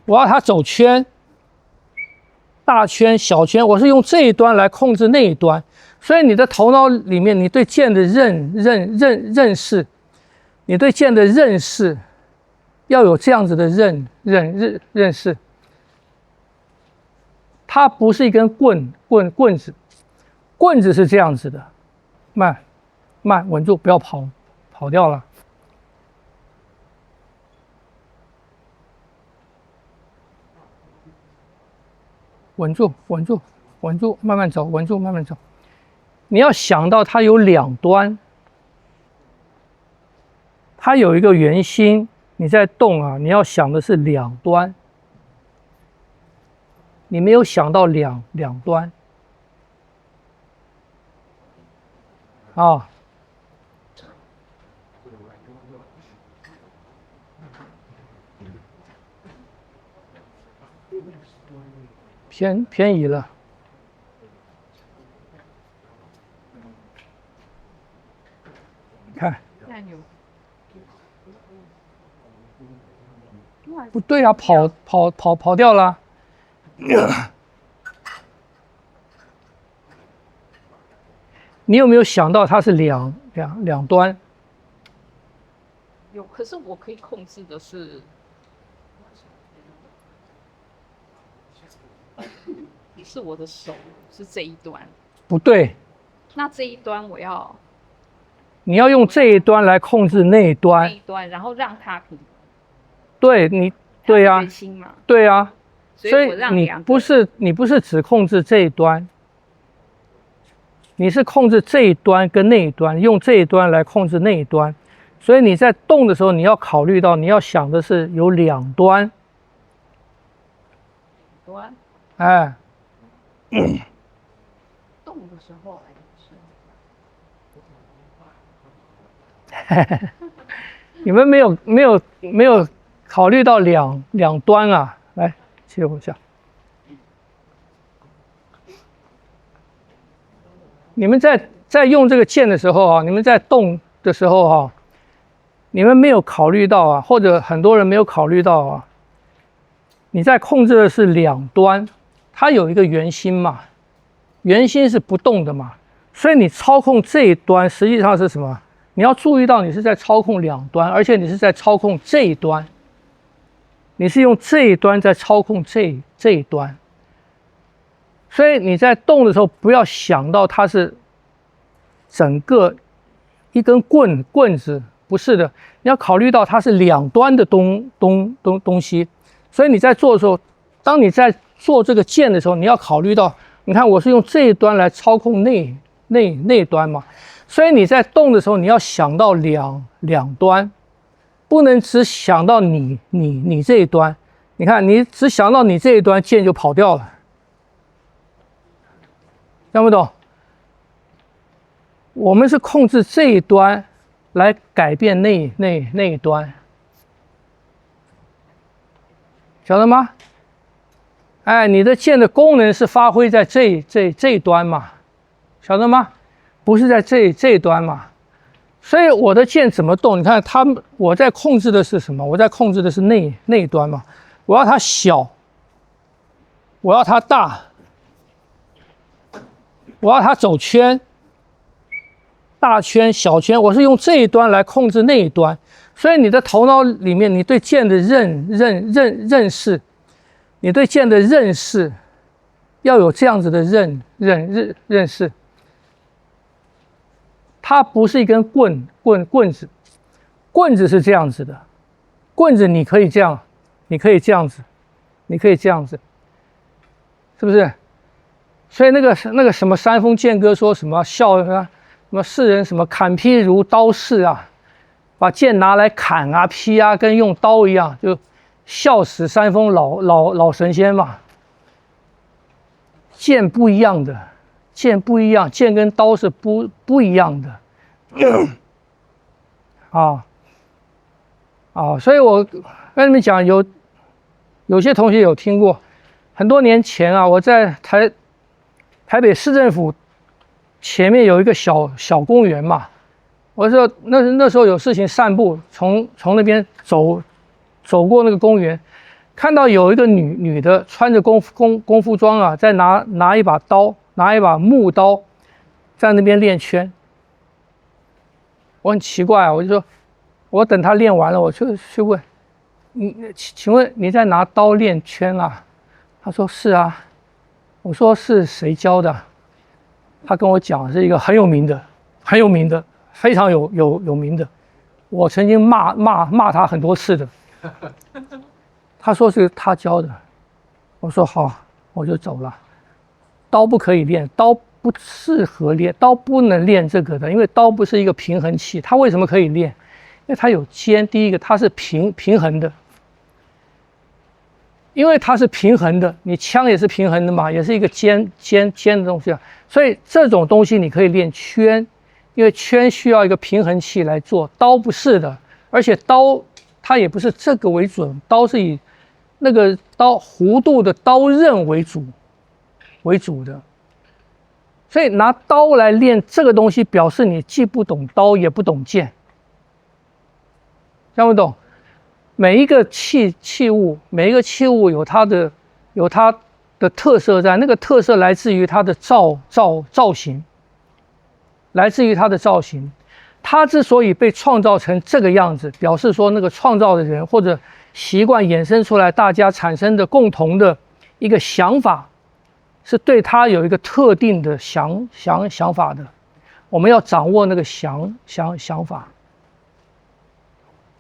我要它走圈、大圈、小圈，我是用这一端来控制那一端。所以你的头脑里面，你对剑的认识，你对剑的认识要有这样子的认识。它不是一根棍子，棍子是这样子的，慢，稳住，不要跑掉了。稳住，慢慢走，稳住，慢慢走。你要想到它有两端，它有一个圆心，你在动啊，你要想的是两端，你没有想到两端啊。偏移了。看，不对啊，跑掉了。你有没有想到它是两端？有，可是我可以控制的是，是我的手是这一端。不对。那这一端我要。你要用这一端来控制那一端。那一端，然后让它平。对你，对呀、啊，对呀、啊，所以你不是只控制这一端，你是控制这一端跟那一端，用这一端来控制那一端。所以你在动的时候，你要考虑到，你要想的是有两端。端。哎。动的时候你们没有考虑到两端啊！来，切我一下。你们在用这个剑的时候啊，你们在动的时候啊，你们没有考虑到啊，或者很多人没有考虑到啊，你在控制的是两端，它有一个圆心嘛，圆心是不动的嘛，所以你操控这一端实际上是什么？你要注意到你是在操控两端，而且你是在操控这一端，你是用这一端在操控这一端。所以你在动的时候，不要想到它是整个一根棍子，不是的，你要考虑到它是两端的东西。所以你在做的时候，当你在做这个剑的时候，你要考虑到，你看我是用这一端来操控那端嘛。所以你在动的时候，你要想到两端，不能只想到你这一端。你看，你只想到你这一端，剑就跑掉了，听不懂？我们是控制这一端来改变那一端，晓得吗？哎，你的剑的功能是发挥在这一端嘛，晓得吗？不是在这一端嘛，所以我的剑怎么动？你看我在控制的是什么？我在控制的是那一端嘛。我要它小，我要它大，我要它走圈、大圈、小圈，我是用这一端来控制那一端。所以你的头脑里面，你对剑的认识，你对剑的认识要有这样子的认识。它不是一根棍子，棍子是这样子的，棍子你可以这样，你可以这样子，你可以这样子，是不是？所以那个什么山峰剑歌说什么笑啊，什么世人什么砍劈如刀式啊，把剑拿来砍啊劈啊，跟用刀一样，就笑死山峰老神仙嘛。剑不一样的。剑不一样，剑跟刀是不一样的，所以我跟你们讲，有些同学有听过，很多年前啊，我在台北市政府前面有一个小公园嘛，我说那时候有事情散步，从那边走过那个公园，看到有一个女的穿着功夫装啊，在拿一把刀，拿一把木刀，在那边练圈。我很奇怪啊，我就说，我等她练完了，我就去问你，请问你在拿刀练圈啊？她说是啊。我说是谁教的？她跟我讲是一个很有名的，非常有名的。我曾经骂他很多次的。他说是他教的，我说好，我就走了。刀不可以练，刀不适合练，刀不能练这个的，因为刀不是一个平衡器。它为什么可以练？因为它有尖，第一个它是平衡的，因为它是平衡的，你枪也是平衡的嘛，也是一个尖的东西啊。所以这种东西你可以练圈，因为圈需要一个平衡器来做，刀不是的，而且刀它也不是这个为准，刀是以那个弧度的刀刃为主的，所以拿刀来练这个东西，表示你既不懂刀也不懂剑，听不懂？每一个器物有它的特色在，那个特色来自于它的造型，来自于它的造型。它之所以被创造成这个样子，表示说那个创造的人或者习惯衍生出来，大家产生的共同的一个想法，是对它有一个特定的想法的。我们要掌握那个想法，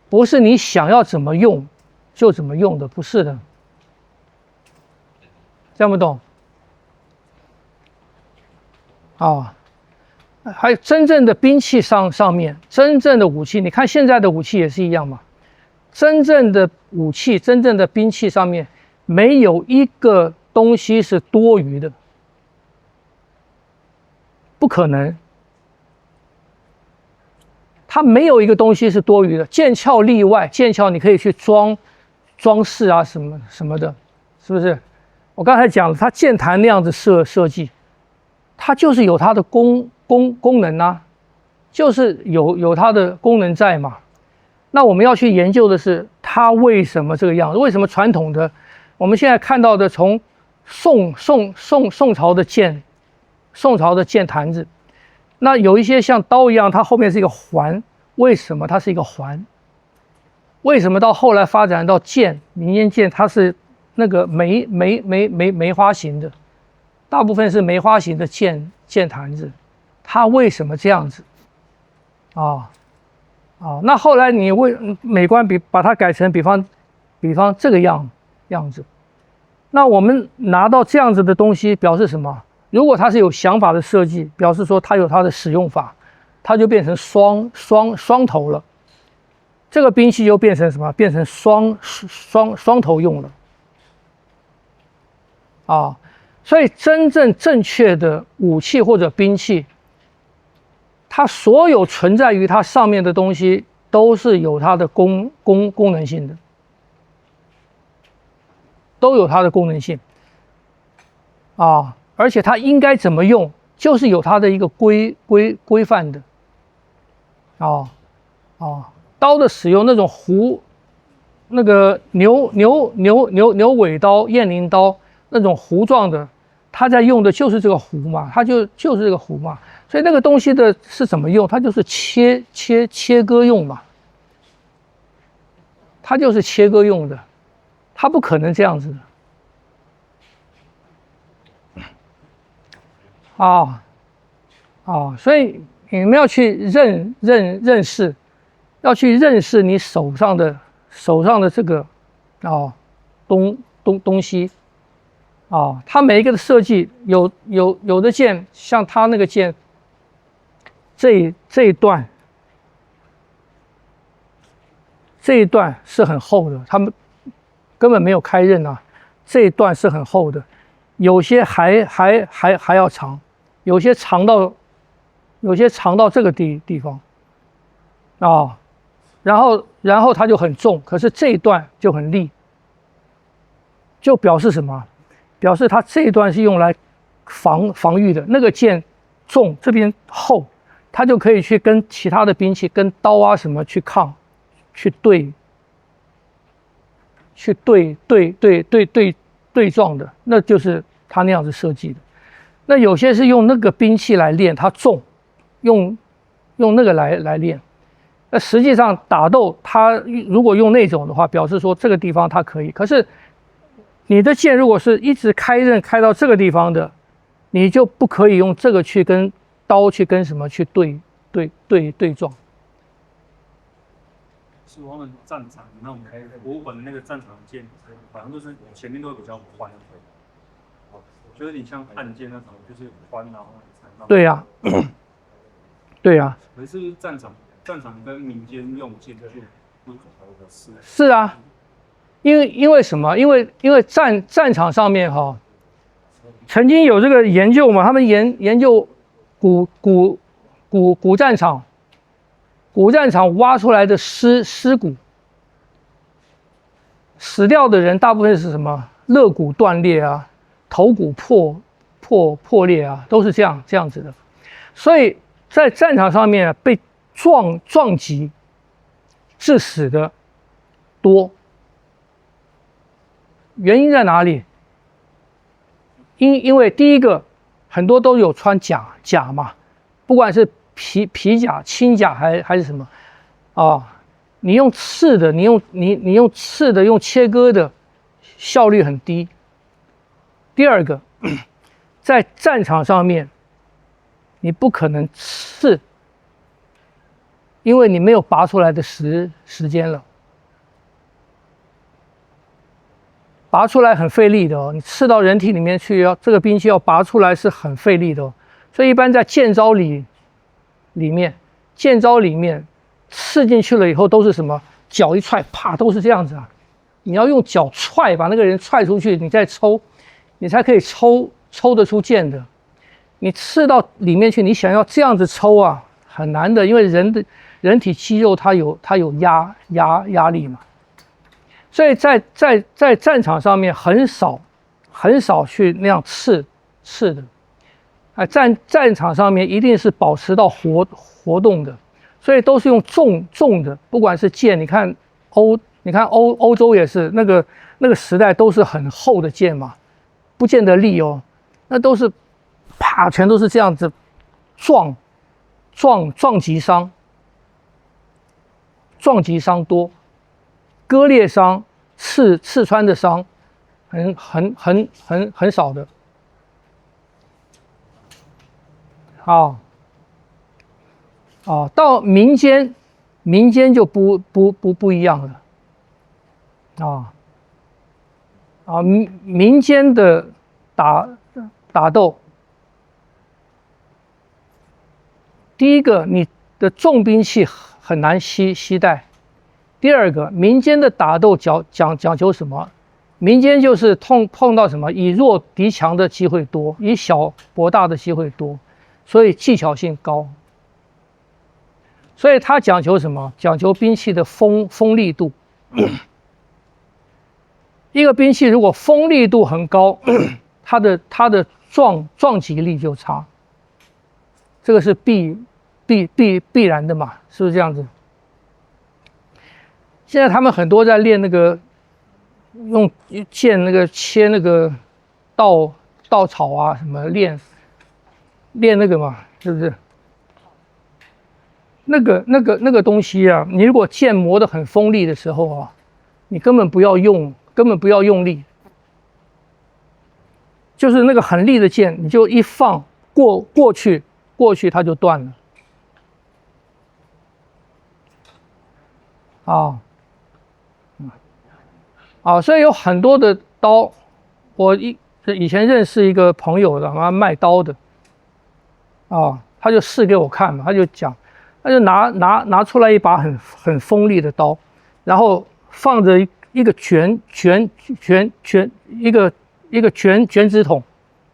不是你想要怎么用就怎么用的，不是的。听不懂？啊。还有真正的兵器上面，真正的武器，你看现在的武器也是一样嘛。真正的武器，真正的兵器上面，没有一个东西是多余的，不可能。它没有一个东西是多余的，剑鞘例外，剑鞘你可以去装饰啊什么的，是不是？我刚才讲了，它剑潭那样子设计，它就是有它的功能啊，就是有它的功能在嘛。那我们要去研究的是它为什么这个样子？为什么传统的我们现在看到的从宋朝的剑坛子，那有一些像刀一样，它后面是一个环，为什么它是一个环？为什么到后来发展到剑，民间剑它是那个梅花形的，大部分是梅花形的剑坛子？它为什么这样子？那后来你为美观把它改成比方这个样子，那我们拿到这样子的东西表示什么？如果它是有想法的设计，表示说它有它的使用法，它就变成双头了。这个兵器就变成什么？变成双头用了。所以真正正确的武器或者兵器，它所有存在于它上面的东西都是有它的功能性的，都有它的功能性而且它应该怎么用，就是有它的一个规范的刀的使用，那种那个牛尾刀、雁翎刀那种弧状的，它在用的就是这个弧嘛，它就是这个弧嘛。所以那个东西的是怎么用？它就是切割用嘛，它就是切割用的，它不可能这样子的。所以你们要去认识，要去认识你手上的这个东西它每一个的设计有的剑，像它那个剑。这一段是很厚的，他们根本没有开刃啊。这一段是很厚的，有些还要长，有些长到这个地方然后它就很重，可是这一段就很利，就表示什么？表示它这一段是用来防御的，那个剑重，这边厚。它就可以去跟其他的兵器，跟刀啊什么去抗，去对对撞的，那就是他那样子设计的。那有些是用那个兵器来练，它重，用那个来练。那实际上打斗，它如果用那种的话，表示说这个地方它可以。可是你的剑如果是一直开刃开到这个地方的，你就不可以用这个去跟刀去跟什么去对撞。是他们战场那种博物馆的那个战场剑，好像都是前面都会比较宽。就有点像暗剑那种，就是宽然后对呀，对呀。可是战场跟民间用剑就不是啊，因为什么？因为战场上面哈，曾经有这个研究嘛，他们研究古战场挖出来的尸骨，死掉的人大部分是什么？肋骨断裂啊。头骨破裂啊，都是这样子的，所以在战场上面被撞击致死的多，原因在哪里？因为第一个，很多都有穿甲嘛，不管是皮甲、轻甲还是什么啊，你用刺的，你用刺的，用切割的，效率很低。第二个，在战场上面，你不可能刺，因为你没有拔出来的时间了。拔出来很费力的哦，你刺到人体里面去，这个兵器要拔出来是很费力的哦。所以一般在剑招里面刺进去了以后都是什么？脚一踹，啪，都是这样子啊。你要用脚踹，把那个人踹出去，你再抽。你才可以抽得出剑的，你刺到里面去，你想要这样子抽啊，很难的，因为人体肌肉它有压力嘛，所以在战场上面很少去那样刺的，啊，战场上面一定是保持到活动的，所以都是用重的，不管是剑，你看欧洲也是那个时代都是很厚的剑嘛。不见得利哦，那都是啪，全都是这样子撞击伤多，割裂伤、刺穿的伤很少的。好，到民间就不一样了，民间的打斗，第一个，你的重兵器很难携带；第二个，民间的打斗讲求什么？民间就是碰到什么以弱敌强的机会多，以小博大的机会多，所以技巧性高。所以它讲求什么？讲求兵器的锋利度。一个兵器如果锋利度很高，它的撞击力就差，这个是必然的嘛，是不是这样子？现在他们很多在练那个用剑那个切那个稻草啊什么练那个嘛，是不是？那个东西啊，你如果剑磨得很锋利的时候啊，你根本不要用力，就是那个很利的剑，你就一放过去它就断了。所以有很多的刀，我以前认识一个朋友的，他卖刀的，他就试给我看嘛，他就拿出来一把很锋利的刀，然后放着一个卷纸筒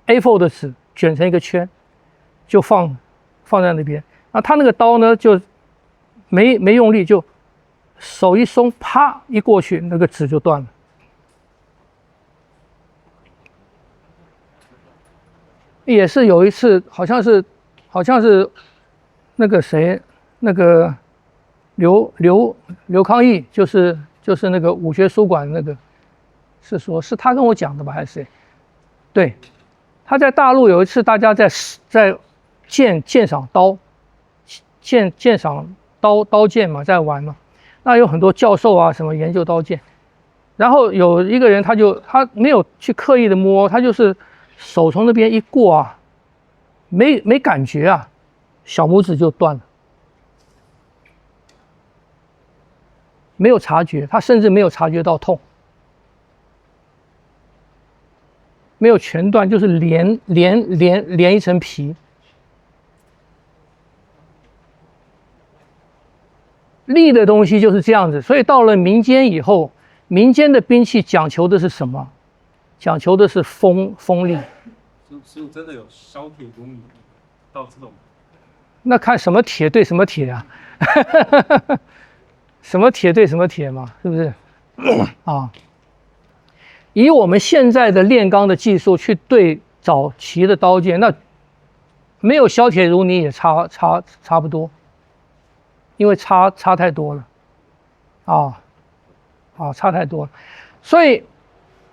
，A4 的纸卷成一个圈，就放在那边。那他那个刀呢，就没用力，就手一松，啪一过去，那个纸就断了。也是有一次，好像是那个谁，那个刘康义，就是那个武学书馆那个是说是他跟我讲的吧，还是谁？对，他在大陆有一次，大家在鉴赏刀，鉴赏刀剑嘛，在玩嘛。那有很多教授啊，什么研究刀剑。然后有一个人，他没有去刻意的摸，他就是手从那边一过啊，没感觉啊，小拇指就断了，没有察觉，他甚至没有察觉到痛，没有全断，就是连一层皮。利的东西就是这样子，所以到了民间以后，民间的兵器讲求的是什么？讲求的是锋利。师傅真的有削铁如泥到这种？那看什么铁对什么铁啊？什么铁对什么铁嘛，是不是？啊，以我们现在的炼钢的技术去对早期的刀剑，那没有削铁如泥也差不多。因为差太多了，差太多了，所以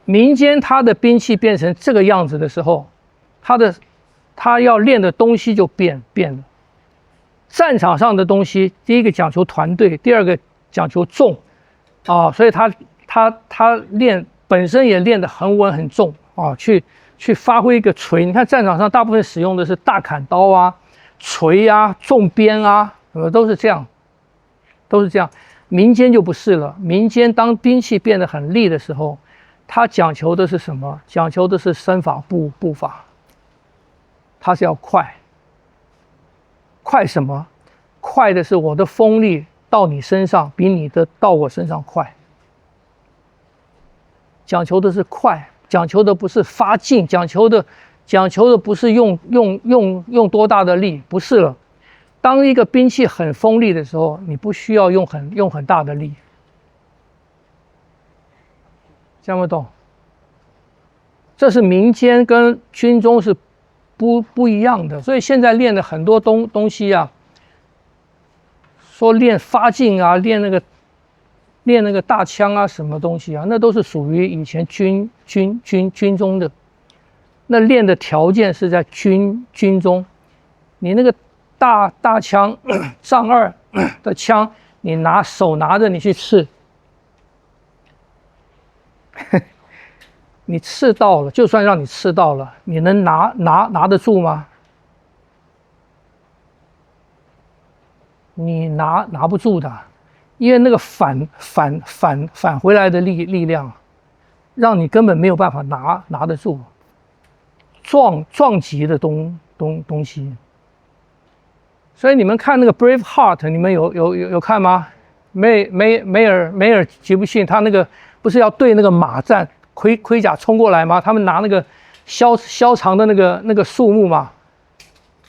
民间他的兵器变成这个样子的时候，他要练的东西就变了。战场上的东西，第一个讲求团队，第二个讲求重，所以他练本身也练得很稳很重去发挥一个锤。你看战场上大部分使用的是大砍刀啊、锤啊、重鞭啊，什么都是这样。民间就不是了。民间当兵器变得很利的时候，它讲求的是什么？讲求的是身法步法，它是要快。快什么？快的是我的锋利到你身上比你的到我身上快。讲求的是快，讲求的不是发劲，讲求的不是用多大的力，不是了。当一个兵器很锋利的时候，你不需要用很大的力，听不懂？这是民间跟军中是不一样的，所以现在练的很多东西啊，说练发劲啊，练那个大枪啊，什么东西啊，那都是属于以前军中的，那练的条件是在军中，你那个。大枪丈2的枪，你手拿着你去刺，你刺到了，就算让你刺到了，你能拿得住吗？你拿不住的，因为那个返回来的力量，让你根本没有办法拿得住，撞击的东西。所以你们看那个 Braveheart， 你们有看吗？梅尔吉布逊他那个不是要对那个马战盔甲冲过来吗？他们拿那个削长的那个树木嘛，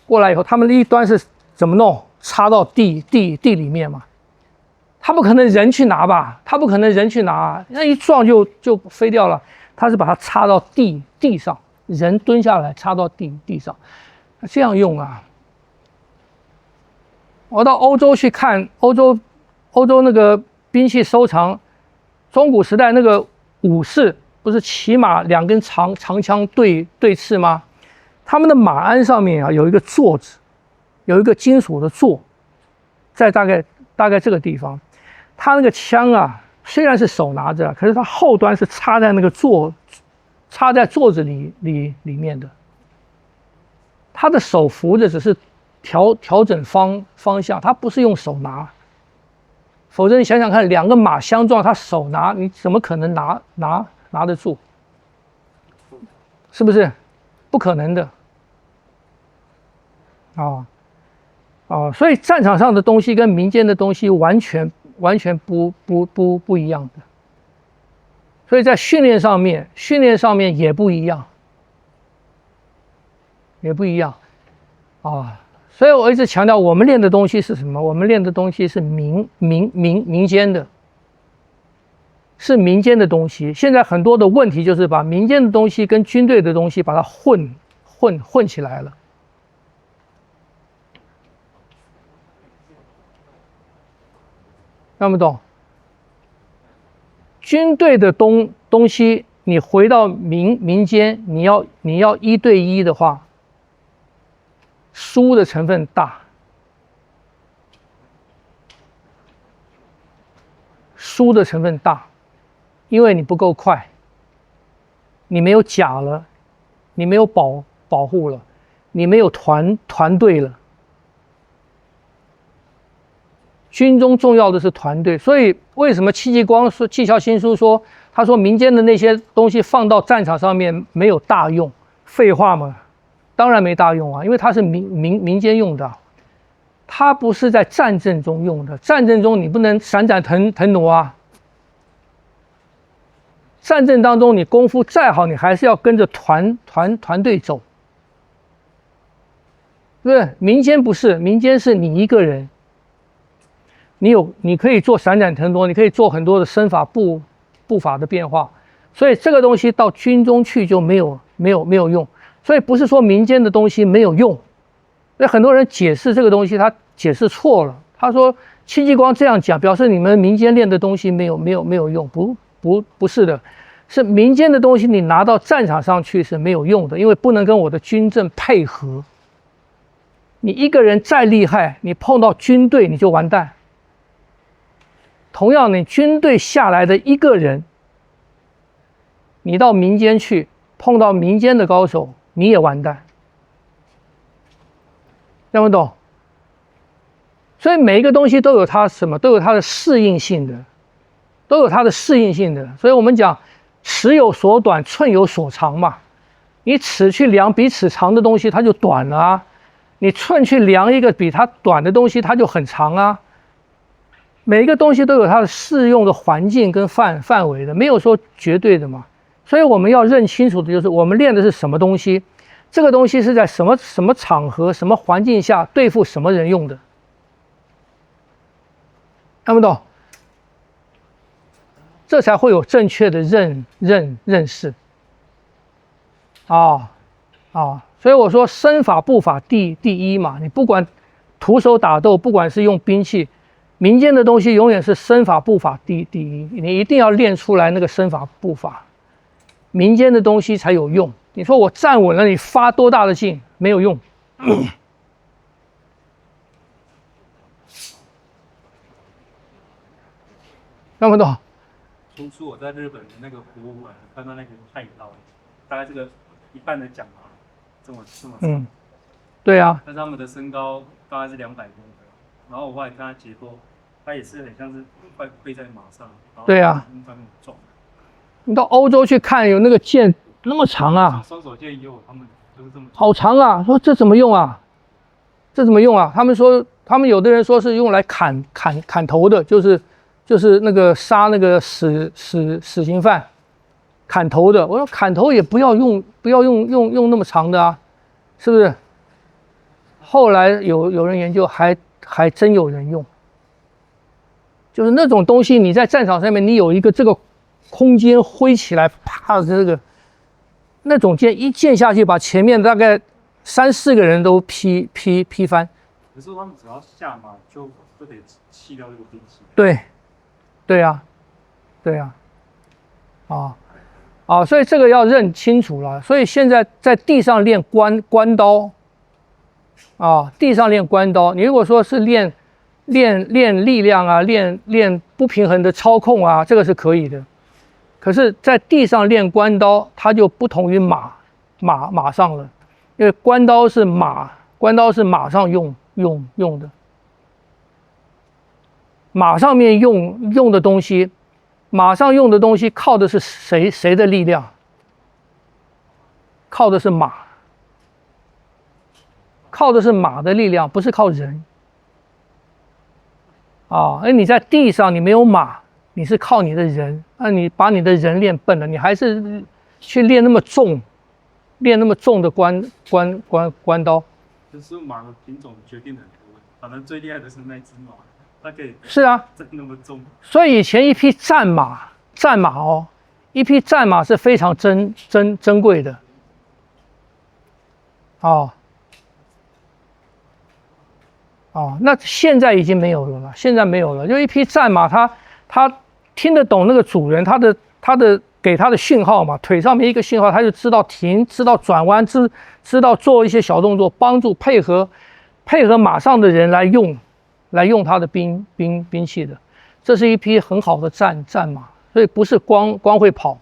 过来以后，他们的一端是怎么弄？插到地里面嘛。他不可能人去拿吧？他不可能人去拿，那一撞就飞掉了。他是把它插到地上，人蹲下来插到地上，这样用啊。我到欧洲去看欧洲那个兵器收藏，中古时代那个武士不是骑马2根长枪对刺吗？他们的马鞍上面啊有一个座子，有一个金属的座，在大概这个地方。他那个枪啊，虽然是手拿着，可是他后端是插在座子里面的。他的手扶着只是调整方向，他不是用手拿，否则你想想看，2个马相撞，他手拿，你怎么可能拿得住？是不是？不可能的。所以战场上的东西跟民间的东西完全不一样的。所以在训练上面也不一样，所以我一直强调，我们练的东西是什么？我们练的东西是民间的，是民间的东西。现在很多的问题就是把民间的东西跟军队的东西把它混起来了。看不懂？军队的东西，你回到民间，你要1对1的话，输的成分大，输的成分大，因为你不够快，你没有甲了，你没有保护了，你没有团队了。军中重要的是团队，所以为什么戚继光说纪晓新书说，他说民间的那些东西放到战场上面没有大用？废话嘛，当然没大用啊，因为它是民间用的，它不是在战争中用的。战争中你不能闪展腾挪啊，战争当中你功夫再好，你还是要跟着团队走，对不对？民间不是，民间是你一个人。你可以做闪展腾挪，你可以做很多的身法步法的变化，所以这个东西到军中去就没有用。所以不是说民间的东西没有用，那很多人解释这个东西，他解释错了。他说戚继光这样讲，表示你们民间练的东西没有用，不是的，是民间的东西你拿到战场上去是没有用的，因为不能跟我的军政配合。你一个人再厉害，你碰到军队你就完蛋。同样，你军队下来的一个人，你到民间去碰到民间的高手，你也完蛋。听不懂？所以每一个东西都有它什么，都有它的适应性的，都有它的适应性的。所以我们讲尺有所短，寸有所长嘛。你尺去量比尺长的东西，它就短了啊；你寸去量一个比它短的东西，它就很长啊。每一个东西都有它的适用的环境跟范围的，没有说绝对的嘛。所以我们要认清楚的就是，我们练的是什么东西，这个东西是在什么场合、什么环境下对付什么人用的，看不懂？这才会有正确的认识。所以我说身法步法第一嘛，你不管徒手打斗，不管是用兵器。民间的东西永远是身法步法第一，你一定要练出来那个身法步法，民间的东西才有用。你说我站稳了，你发多大的劲没有用。看不懂？初我在日本的那个博物馆看到那个太乙刀，大概这个一半的奖啊，这么长。对啊。但是他们的身高大概是200公分。然后我后来看他结构，他也是很像是快跪在马上。对啊。你到欧洲去看，有那个剑那么长啊，双手剑也有，他们都是这么好长啊。说这怎么用啊？这怎么用啊？他们说，他们有的人说是用来砍头的，就是那个杀那个死刑犯，砍头的。我说砍头也不要用那么长的啊，是不是？后来有人研究还真有人用，就是那种东西，你在战场上面，你有一个这个空间挥起来，啪，这个那种剑一剑下去，把前面大概3、4个人都劈翻。可是他们只要下马就得弃掉这个兵器。对啊，所以这个要认清楚了。所以现在在地上练关刀。地上练关刀，你如果说是练力量啊，练不平衡的操控啊，这个是可以的。可是，在地上练关刀，它就不同于马上了，因为关刀是马上用的，马上面用的东西，马上用的东西靠的是谁的力量？靠的是马。靠的是马的力量，不是靠人。而你在地上你没有马，你是靠你的人，你把你的人练笨了，你还是去练那么重的关刀。就是马的品种决定很多，反正最厉害的是那只马，它可以是啊，站那么重。所以以前一匹战马一匹战马是非常珍贵的。那现在已经没有了，现在没有了。就一匹战马，它听得懂那个主人他的给他的讯号嘛，腿上面一个讯号，他就知道停，知道转弯，知道做一些小动作，帮助配合马上的人来用他的兵器的。这是一匹很好的战马，所以不是光会跑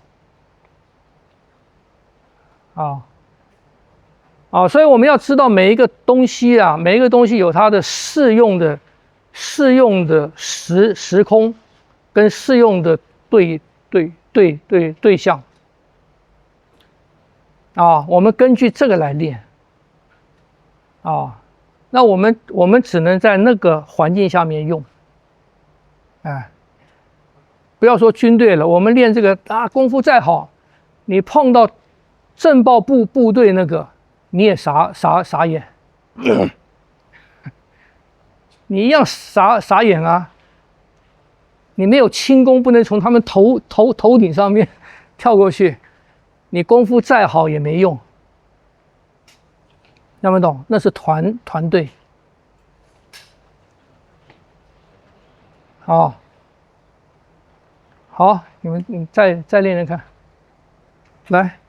所以我们要知道每一个东西啊，每一个东西有它的适用的时空跟适用的对象我们根据这个来练那我们只能在那个环境下面用，不要说军队了，我们练这个功夫再好，你碰到政报部队那个，你也傻眼，你一样傻眼啊！你没有轻功，不能从他们头顶上面跳过去，你功夫再好也没用。听不懂？那是团队。好，你再练练看，来。